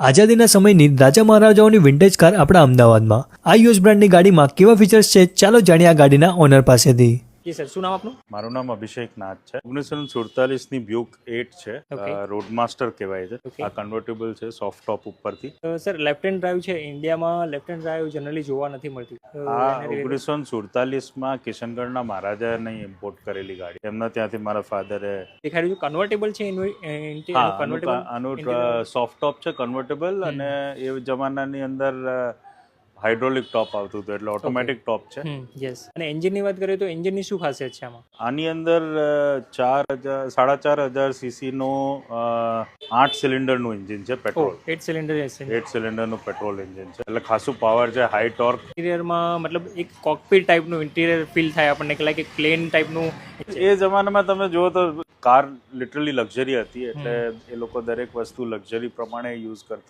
આઝાદીના સમયની રાજા મહારાજાઓની vintage car આપણા અમદાવાદમાં આ યુએસ બ્રાન્ડની ગાડીમાં કેવા ફીચર્સ છે ચાલો જાણીએ આ ગાડીના ઓનર પાસેથી. જી સર, શું નામ આપનું? મારું નામ અભિષેક નાથ છે. 1947 બ્યુક 8 છે. Okay. રોડમાસ્ટર કહેવાય છે. Okay. આ કન્વર્ટેબલ છે સોફ્ટ ટોપ ઉપરથી. સર, લેફ્ટ હેન્ડ ડ્રાઈવ છે. ઇન્ડિયામાં લેફ્ટ હેન્ડ ડ્રાઈવ જનરલી જોવા નથી મળતી. આ 1947 કિશનગઢના મહારાજાને ઇમ્પોર્ટ કરેલી ગાડી. એમના ત્યાંથી મારા ફાધરે દેખાઈ રહ્યું કન્વર્ટેબલ છે આનું સોફ્ટ ટોપ છે કન્વર્ટેબલ અને એ જમાનાની અંદર હાઇડ્રોલિક ટોપ આવતું હતું એટલે ઓટોમેટિક ટોપ છે. યસ. અને એન્જિનની વાત કરીએ તો એન્જિનની શું ખાસિયત છે આમાં? આની અંદર 4,500 સીસી નો 8 સિલિન્ડરનું એન્જિન છે પેટ્રોલ. 8 સિલિન્ડર 8 સિલિન્ડરનું પેટ્રોલ એન્જિન છે એટલે ખાસું પાવર છે, હાઈ ટોર્ક. ઇન્ટિરિયરમાં મતલબ એક કોકપીટ ટાઈપનું ઇન્ટિરિયર ફીલ થાય આપણને કે લાઈક એક પ્લેન ટાઈપનું. એ જમાનામાં તમે જુઓ તો કાર લિટરલી લક્ઝરી હતી એટલે એ લોકો દરેક વસ્તુ લક્ઝરી પ્રમાણે યુઝ કરતા.